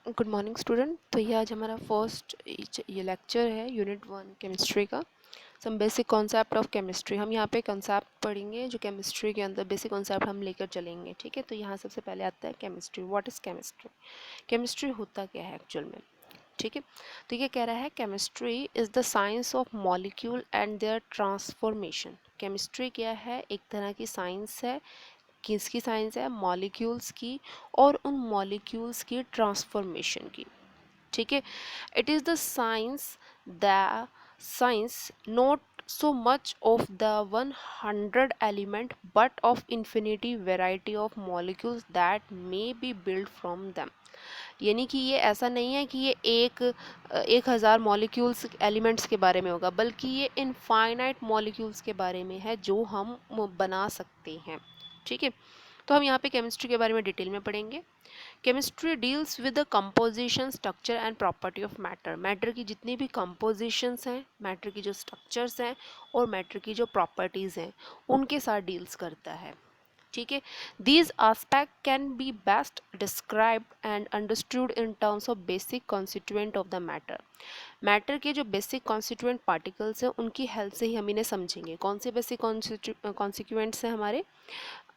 Good morning student. तो ये आज हमारा फर्स्ट ये लेक्चर है यूनिट 1 केमिस्ट्री का। Some basic concept of chemistry. हम यहाँ पे कॉन्सेप्ट पढ़ेंगे जो केमिस्ट्री के अंदर बेसिक कॉन्सेप्ट हम लेकर चलेंगे। ठीक है, तो यहाँ सबसे पहले आता है chemistry. What is chemistry? Chemistry होता क्या है एक्चुअल में? ठीक है, तो ये कह रहा है chemistry is the science of molecule and their transformation. Chemistry क्या है? एक तरह की साइंस है। किसकी साइंस है? मॉलिक्यूल्स की, और उन मॉलिक्यूल्स की ट्रांसफॉर्मेशन की। ठीक है, it is the science not so much of the 100 element but of infinity variety of molecules that may be built from them। यानी कि ये ऐसा नहीं है कि ये 1000 मॉलिक्यूल्स एलिमेंट्स के बारे में होगा, बल्कि ये इनफाइनाइट मॉलिक्यूल्स के बारे में है जो हम बना सकते हैं। ठीक है, तो हम यहाँ पे केमिस्ट्री के बारे में डिटेल में पढ़ेंगे। Chemistry deals with the composition, structure and property of matter. Matter की जितनी भी कंपोजिशंस हैं, मैटर की जो स्ट्रक्चर्स हैं और मैटर की जो प्रॉपर्टीज़ हैं, उनके साथ डील्स करता है। ठीक है, these aspect can be best described and understood in terms of basic constituent of the matter. Matter के जो बेसिक कॉन्स्टिट्यूएंट पार्टिकल्स हैं उनकी हेल्प से ही हम इन्हें समझेंगे। कौन से बेसिक कॉन्स्टिट्यूएंट्स हैं हमारे?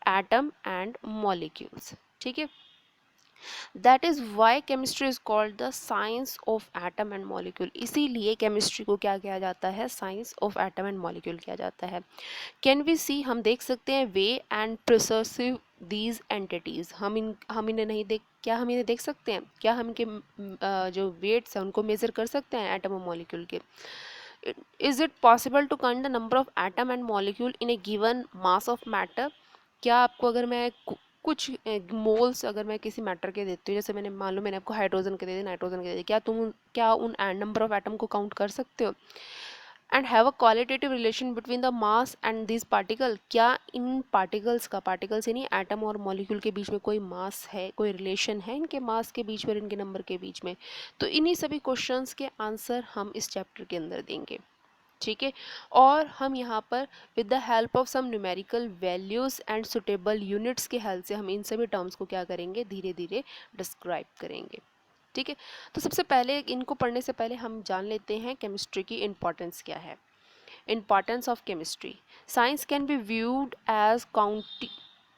Atom and molecules. ठीक है, that is why chemistry is called the science of atom and molecule. इसीलिए केमिस्ट्री को क्या किया जाता है? Science of atom and molecule किया जाता है। कैन वी सी, हम देख सकते हैं, way and progressive these entities. हम इन्हें नहीं देख, क्या हम इन्हें देख सकते हैं? क्या हम इनके जो वेट्स हैं उनको मेज़र कर सकते हैं एटम और मॉलिक्यूल के? Is it possible to count the number of atom and molecule in a given mass of matter? क्या आपको, अगर मैं कुछ मोल्स अगर मैं किसी मैटर के देती हूँ, जैसे मैंने मान लो मैंने आपको हाइड्रोजन के दे दिए, नाइट्रोजन के दे दिए, क्या उन नंबर ऑफ एटम को काउंट कर सकते हो? And have a qualitative relation between the mass and this particle? क्या इन पार्टिकल्स का, पार्टिकल्स यानी एटम और मॉलिक्यूल के बीच में कोई मास है, कोई रिलेशन है इनके मास के बीच में और इनके नंबर के बीच में? तो इन्हीं सभी क्वेश्चंस के आंसर हम इस चैप्टर के अंदर देंगे। ठीक है, और हम यहाँ पर with the help of some numerical values and suitable units के हेल्प से हम इन सभी टर्म्स को क्या करेंगे? धीरे धीरे डिस्क्राइब करेंगे। ठीक है, तो सबसे पहले इनको पढ़ने से पहले हम जान लेते हैं केमिस्ट्री की इम्पोर्टेंस क्या है। Importance of chemistry. Science can be viewed as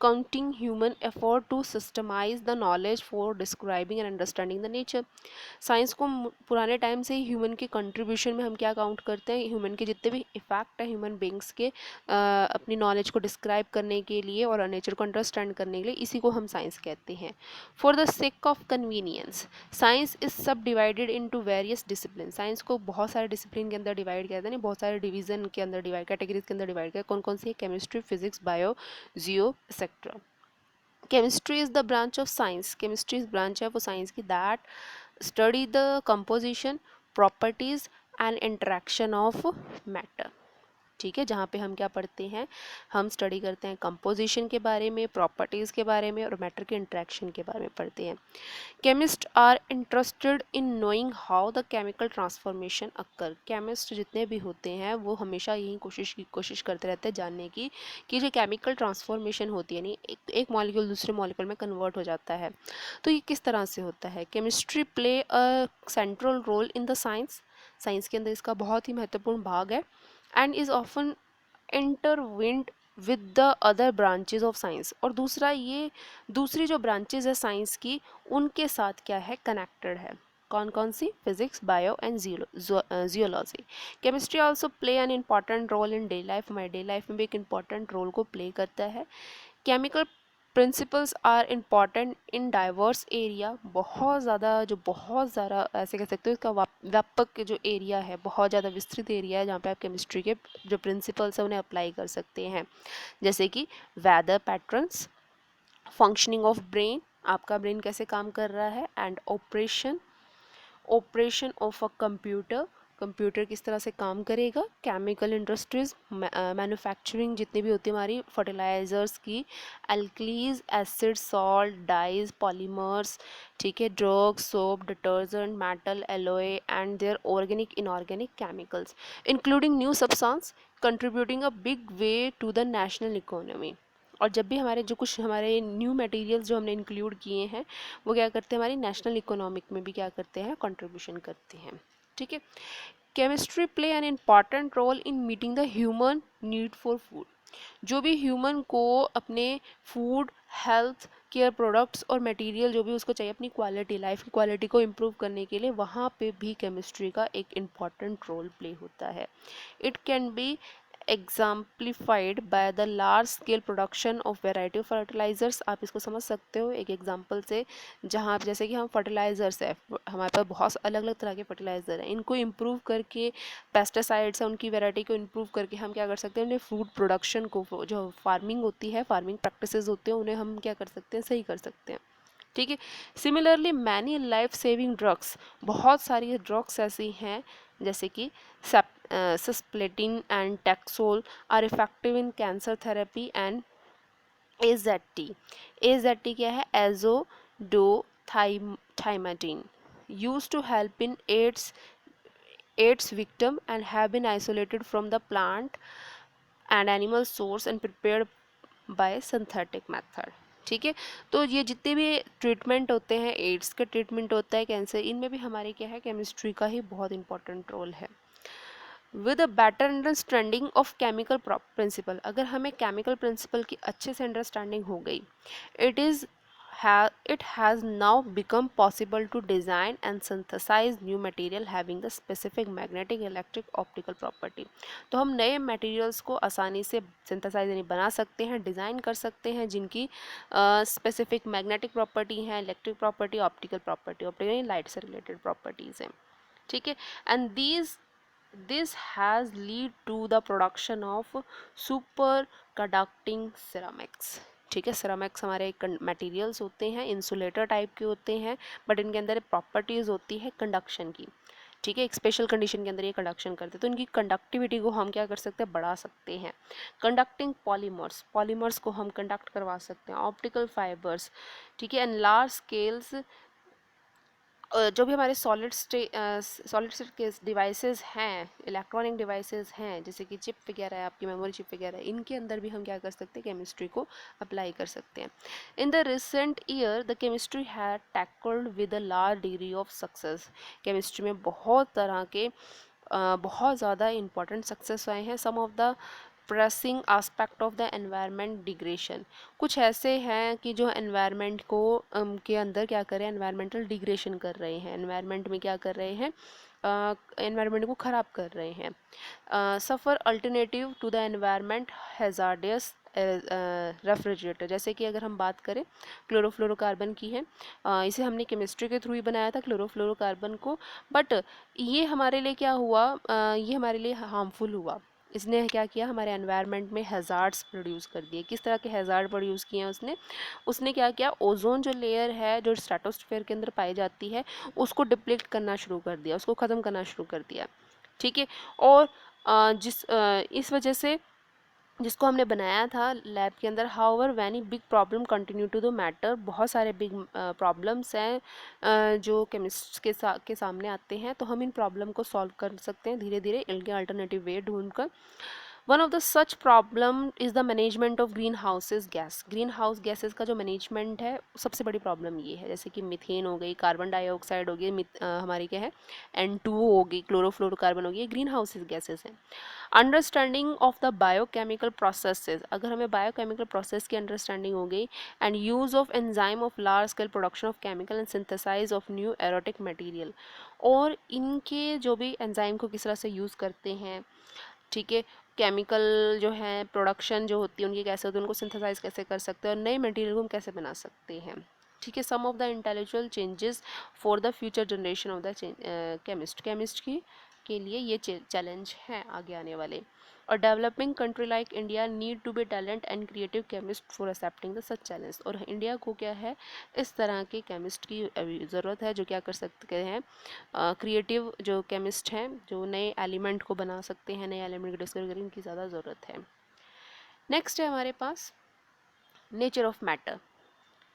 counting human effort to systemize the knowledge for describing and understanding the nature। Science को पुराने टाइम से ही ह्यूमन के कंट्रीब्यूशन में हम क्या काउंट करते हैं? ह्यूमन के जितने भी इफेक्ट है ह्यूमन बींग्स के अपनी नॉलेज को डिस्क्राइब करने के लिए और नेचर को अंडरस्टैंड करने के लिए, इसी को हम साइंस कहते हैं। For the sake of convenience, science is subdivided into various discipline. Science को बहुत सारे डिसिप्लिन के अंदर डिवाइड किया जाता है, बहुत सारे डिवीजन के अंदर डिवाइड, कैटेगरीज के अंदर डिवाइड किया। कौन कौन सी है? Chemistry, physics, bio, Jio etcetera. Chemistry is the branch of science. Chemistry is branch है वो साइंस की that study the composition, properties and interaction of matter. ठीक है, जहाँ पे हम क्या पढ़ते हैं? हम स्टडी करते हैं कंपोजिशन के बारे में, प्रॉपर्टीज़ के बारे में और मैटर के इंटरेक्शन के बारे में पढ़ते हैं। Chemist are interested in knowing how the chemical transformation occur. Chemist जितने भी होते हैं वो हमेशा यही कोशिश करते रहते हैं जानने की कि जो केमिकल ट्रांसफॉर्मेशन होती है, यानी एक मॉलिक्यूल दूसरे मॉलिक्यूल में कन्वर्ट हो जाता है, तो ये किस तरह से होता है? Chemistry play a central role in the science. Science के अंदर इसका बहुत ही महत्वपूर्ण भाग है। And is often intertwined with the other branches of science. और दूसरा, ये दूसरी जो ब्रांचेज है साइंस की, उनके साथ क्या है? कनेक्टेड है। कौन कौन सी? Physics, bio and geology. Chemistry also play an important role in day life. हमारे डे लाइफ में भी एक इम्पॉर्टेंट रोल को प्ले करता है। Chemical principles are important in diverse area. बहुत ज़्यादा ऐसे कह सकते हो, इसका व्यापक जो एरिया है, बहुत ज़्यादा विस्तृत एरिया है जहाँ पे आप केमिस्ट्री के जो प्रिंसिपल्स हैं उन्हें अप्लाई कर सकते हैं। जैसे कि weather patterns, functioning of brain, आपका ब्रेन कैसे काम कर रहा है, and operation of a computer, computer किस तरह से काम करेगा। केमिकल इंडस्ट्रीज, मैन्युफैक्चरिंग जितनी भी होती है हमारी फर्टिलाइजर्स की, alkalis, acid, salt, dyes, polymers, ठीक है, drugs, soap, detergent, metal, alloy and their organic inorganic chemicals, including new substance contributing a big way to the national economy. और जब भी हमारे जो कुछ हमारे न्यू मटेरियल्स जो हमने इंक्लूड किए हैं वो क्या करते हैं, हमारी नेशनल इकोनॉमिक में भी क्या करते हैं, कंट्रीब्यूशन करते हैं। ठीक है। Chemistry play an important role in meeting the human need for food. जो भी ह्यूमन को अपने फूड, हेल्थ केयर प्रोडक्ट्स और मटेरियल जो भी उसको चाहिए अपनी क्वालिटी, लाइफ की क्वालिटी को इम्प्रूव करने के लिए, वहाँ पे भी केमिस्ट्री का एक इम्पॉर्टेंट रोल प्ले होता है। It can be exemplified by the large scale production of variety of fertilizers। आप इसको समझ सकते हो एक एग्जांपल से, जहाँ जैसे कि हम फर्टिलाइजर्स है, हमारे पास बहुत अलग अलग तरह के फर्टिलाइजर हैं, इनको इम्प्रूव करके, पेस्टिसाइड्स हैं उनकी वैरायटी को इम्प्रूव करके हम क्या कर सकते हैं, अपने फूड प्रोडक्शन को, जो फार्मिंग होती है, फार्मिंग प्रैक्टिसेस होते हैं, उन्हें हम क्या कर सकते हैं, सही कर सकते हैं। ठीक है। Similarly many life saving drugs, बहुत सारी ड्रग्स ऐसी हैं जैसे कि cisplatin and taxol are effective in cancer therapy and AZT. AZT क्या है, एजोडोथाइमेटिन, used to help in AIDS victim and have been isolated from the plant and animal source and prepared by synthetic method। ठीक है। तो ये जितने भी treatment होते हैं, एड्स का ट्रीटमेंट होता है, कैंसर, इनमें भी हमारे क्या है, केमिस्ट्री का ही बहुत इंपॉर्टेंट रोल है। With a better understanding of chemical principle, अगर हमें केमिकल प्रिंसिपल की अच्छे से अंडरस्टैंडिंग हो गई, it is it has now become possible to design and synthesize new material having the specific magnetic, electric, optical property। तो हम नए materials को आसानी से synthesize यानी बना सकते हैं, डिज़ाइन कर सकते हैं, जिनकी specific magnetic property है, electric property, optical property, optical यानी light से related properties हैं। ठीक है। and this has lead to the production of super conducting ceramics। ठीक है। सिरामिक्स हमारे मटेरियल्स होते हैं, इंसुलेटर टाइप के होते हैं, बट इनके अंदर प्रॉपर्टीज होती है कंडक्शन की। ठीक है। एक स्पेशल कंडीशन के अंदर ये कंडक्शन करते हैं, तो इनकी कंडक्टिविटी को हम क्या कर सकते हैं, बढ़ा सकते हैं। कंडक्टिंग पॉलीमर्स, पॉलीमर्स को हम कंडक्ट करवा सकते हैं। ऑप्टिकल फाइबर्स, ठीक है। एंड लार्ज स्केल्स, जो भी हमारे सॉलिड स्टेट के डिवाइसेस हैं, इलेक्ट्रॉनिक डिवाइसेस हैं, जैसे कि चिप वगैरह है, आपकी मेमोरी चिप वगैरह है, इनके अंदर भी हम क्या कर सकते हैं, केमिस्ट्री को अप्लाई कर सकते हैं। In the recent year the chemistry had tackled with a large degree of success. Chemistry में बहुत तरह के बहुत ज़्यादा इंपॉर्टेंट सक्सेस आए हैं। Some of the pressing aspect of the environment degradation, कुछ ऐसे हैं कि जो एनवायरनमेंट को के अंदर क्या कर रहे हैं, एनवायरमेंटल डिग्रेशन कर रहे हैं, एनवायरनमेंट में क्या कर रहे हैं, एनवायरनमेंट को ख़राब कर रहे हैं। Safer alternative to the environment hazardous refrigerator, जैसे कि अगर हम बात करें क्लोरोफ्लोरोकार्बन की है, इसे हमने केमिस्ट्री के थ्रू ही बनाया था क्लोरोफ्लोरोकार्बन को, बट ये हमारे लिए क्या हुआ, ये हमारे लिए हार्मफुल हुआ। इसने क्या किया, हमारे एनवायरनमेंट में हैज़ार्ड्स प्रोड्यूस कर दिए। किस तरह के हैज़ार्ड प्रोड्यूस किए हैं उसने, उसने क्या किया, ओजोन जो लेयर है जो स्ट्रेटोस्फेयर के अंदर पाई जाती है, उसको डिप्लीट करना शुरू कर दिया, उसको ख़त्म करना शुरू कर दिया। ठीक है। और इस वजह से जिसको हमने बनाया था लैब के अंदर, however when a big problem continue to the matter, बहुत सारे बिग प्रॉब्लम्स हैं जो केमिस्ट के सामने आते हैं, तो हम इन प्रॉब्लम को सॉल्व कर सकते हैं धीरे धीरे इनके अल्टरनेटिव वे ढूंढकर। One of the such problem is the management of green houses gas. Green house gases का जो मैनेजमेंट है, सबसे बड़ी प्रॉब्लम ये है, जैसे कि मीथेन हो गई, कार्बन डाइऑक्साइड हो गई, हमारी क्या है, N2O हो गई, क्लोरोफ्लोरोकार्बन हो गई, ये ग्रीन हाउसेज गैसेज हैं। Understanding of the biochemical processes, अगर हमें बायोकेमिकल प्रोसेस की अंडरस्टैंडिंग हो गई, and use of enzyme of large scale production of chemical and synthesize of new erotic material, और इनके जो भी एंजाइम को किस तरह से यूज़ करते हैं, ठीक है, केमिकल जो है प्रोडक्शन जो होती है उनकी कैसे होती है, उनको सिंथेसाइज कैसे कर सकते हैं, और नए मटेरियल को हम कैसे बना सकते हैं। ठीक है। Some of the intellectual changes for the future generation of the chemist की के लिए ये चैलेंज हैं आगे आने वाले। और developing country like India need to be talent and creative chemist for accepting the such challenge, और इंडिया को क्या है, इस तरह के केमिस्ट की ज़रूरत है जो क्या कर सकते हैं, क्रिएटिव जो केमिस्ट हैं जो नए एलिमेंट को बना सकते हैं, नए एलिमेंट को डिस्कवर करने की ज़्यादा ज़रूरत है। नेक्स्ट है हमारे पास नेचर ऑफ मैटर।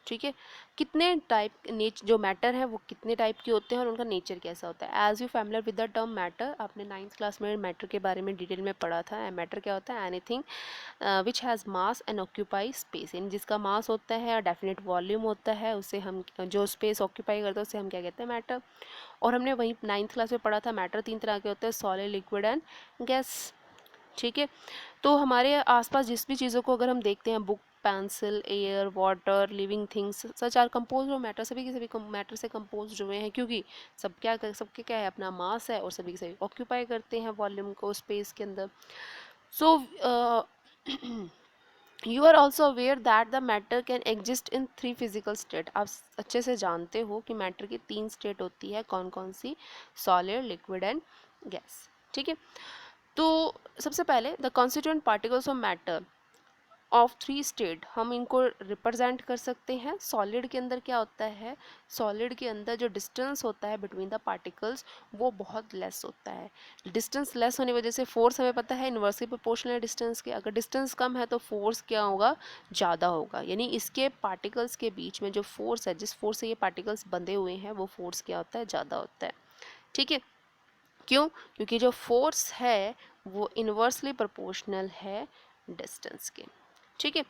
ठीक है, कितने टाइप जो मैटर है वो कितने टाइप के होते हैं और उनका नेचर कैसा होता है। As you familiar with the term matter, आपने 9th क्लास में मैटर के बारे में डिटेल में पढ़ा था। मैटर क्या होता है? Anything which has mass and occupy space, यानी जिसका मास होता है और डेफिनेट वॉल्यूम होता है, उसे हम जो स्पेस ऑक्यूपाई करता है उसे हम क्या कहते हैं? मैटर। और हमने वहीं 9th क्लास में पढ़ा था मैटर 3 तरह के होते हैं, सॉलिड, लिक्विड एंड गैस। ठीक है, तो हमारे आसपास जिस भी चीज़ों को अगर हम देखते हैं, book, pencil, air, water, living things, such are compose of matter, सभी के सभी मैटर से कंपोज हुए हैं, क्योंकि सबके क्या है? अपना मास है और सभी के सभी ऑक्यूपाई करते हैं वॉल्यूम को स्पेस के अंदर। So you are also aware that the matter can exist in 3 physical state. आप अच्छे से जानते हो कि मैटर की 3 स्टेट होती है, कौन कौन सी? Solid, liquid and gas. ठीक है, तो सबसे पहले the constituent particles of matter of 3 state, हम इनको रिप्रेजेंट कर सकते हैं। सॉलिड के अंदर क्या होता है? सॉलिड के अंदर जो डिस्टेंस होता है बिटवीन द पार्टिकल्स वो बहुत लेस होता है। डिस्टेंस लेस होने की वजह से फोर्स हमें पता है इन्वर्सली प्रोपोर्शनल है डिस्टेंस के। अगर डिस्टेंस कम है तो फोर्स क्या होगा? ज़्यादा होगा। यानी इसके पार्टिकल्स के बीच में जो फोर्स है, जिस फोर्स से ये पार्टिकल्स बंधे हुए हैं, वो फोर्स क्या होता है? ज़्यादा होता है। ठीक है, क्यों? क्योंकि जो फोर्स है वो इन्वर्सली प्रोपोर्शनल है डिस्टेंस के। ठीक है,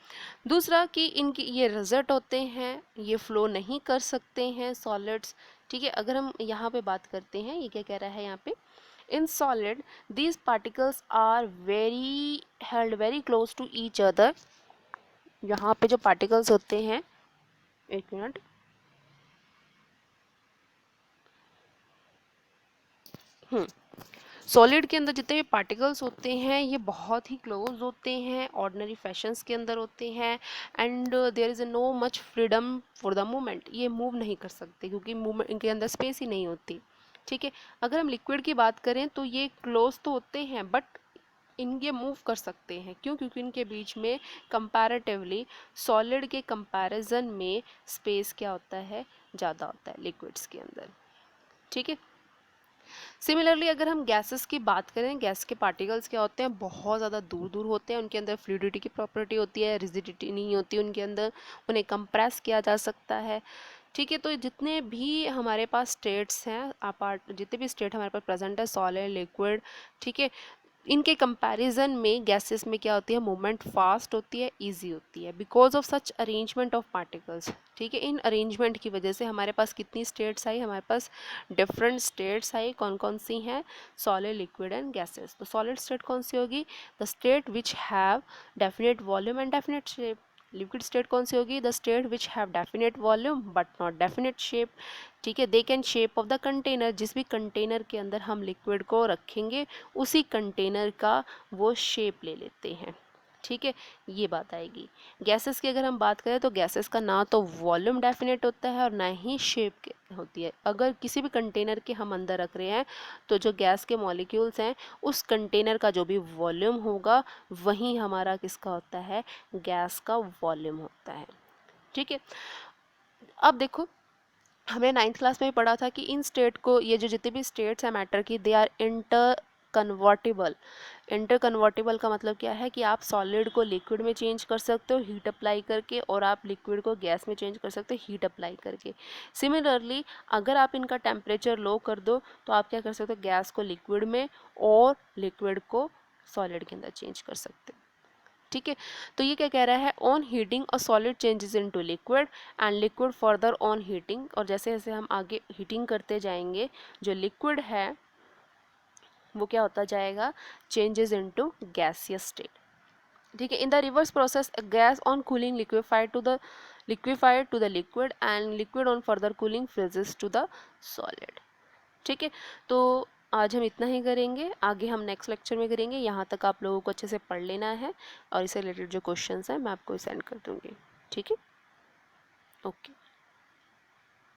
दूसरा कि इनकी ये रिजल्ट होते हैं, ये फ्लो नहीं कर सकते हैं सॉलिड्स। ठीक है, अगर हम यहाँ पे बात करते हैं, ये क्या कह रहा है यहाँ पे? In solid these particles are very held very close to each other. यहाँ पे जो पार्टिकल्स होते हैं, एक मिनट, सॉलिड के अंदर जितने भी पार्टिकल्स होते हैं ये बहुत ही क्लोज होते हैं, ऑर्डिनरी फैशंस के अंदर होते हैं, and there is no much freedom for the movement. ये मूव नहीं कर सकते क्योंकि मूवमेंट इनके अंदर स्पेस ही नहीं होती। ठीक है, अगर हम लिक्विड की बात करें तो ये क्लोज तो होते हैं बट इनके मूव कर सकते हैं। क्यों? क्योंकि इनके बीच में कंपैरेटिवली सॉलिड के कंपैरिजन में स्पेस क्या होता है? ज़्यादा होता है लिक्विड्स के अंदर। ठीक है, सिमिलरली अगर हम गैसेस की बात करें, गैस के पार्टिकल्स क्या होते हैं? बहुत ज़्यादा दूर दूर होते हैं, उनके अंदर फ्लूइडिटी की प्रॉपर्टी होती है, रिजिडिटी नहीं होती उनके अंदर, उन्हें कंप्रेस किया जा सकता है। ठीक है, तो जितने भी हमारे पास स्टेट्स हैं, अपार्ट जितने भी स्टेट हमारे पास प्रेजेंट है, सॉलिड, लिक्विड, ठीक है, इनके कंपैरिजन में गैसेस में क्या होती है? मूवमेंट फास्ट होती है, इजी होती है, because of such arrangement of particles. ठीक है, इन अरेंजमेंट की वजह से हमारे पास कितनी स्टेट्स आई? हमारे पास डिफरेंट स्टेट्स आई। कौन कौन सी हैं? Solid, liquid and gases. तो सॉलिड स्टेट कौन सी होगी? The state which have definite volume and definite shape. Liquid state कौन सी होगी? The state which have definite volume but not definite shape. ठीक है, they can shape of the container, जिस भी container के अंदर हम लिक्विड को रखेंगे उसी कंटेनर का वो शेप ले लेते हैं। ठीक है, ये बात आएगी। गैसेस की अगर हम बात करें तो गैसेस का ना तो वॉल्यूम डेफिनेट होता है और ना ही शेप होती है। अगर किसी भी कंटेनर के हम अंदर रख रहे हैं तो जो गैस के मॉलिक्यूल्स हैं उस कंटेनर का जो भी वॉल्यूम होगा वही हमारा किसका होता है? गैस का वॉल्यूम होता है। ठीक है, अब देखो, हमने 9th क्लास में ही पढ़ा था कि इन स्टेट को, ये जो जितने भी स्टेट्स हैं मैटर की, they are interconvertible. Interconvertible का मतलब क्या है? कि आप सॉलिड को लिक्विड में चेंज कर सकते हो हीट अप्लाई करके, और आप लिक्विड को गैस में चेंज कर सकते हो हीट अप्लाई करके। सिमिलरली अगर आप इनका टेम्परेचर लो कर दो तो आप क्या कर सकते हो? गैस को लिक्विड में और लिक्विड को सॉलिड के अंदर चेंज कर सकते हो। ठीक है, तो ये क्या कह रहा है? On heating a solid changes into liquid and liquid further on heating. और जैसे जैसे हम आगे हीटिंग करते जाएंगे जो लिक्विड है वो क्या होता जाएगा? Changes into gaseous state. ठीक है, in the reverse process gas on cooling liquefied to the liquid and liquid on further cooling freezes to the solid. ठीक है, तो आज हम इतना ही करेंगे, आगे हम नेक्स्ट लेक्चर में करेंगे। यहाँ तक आप लोगों को अच्छे से पढ़ लेना है और इससे रिलेटेड जो क्वेश्चंस हैं मैं आपको सेंड कर दूँगी। ठीक है, ओके।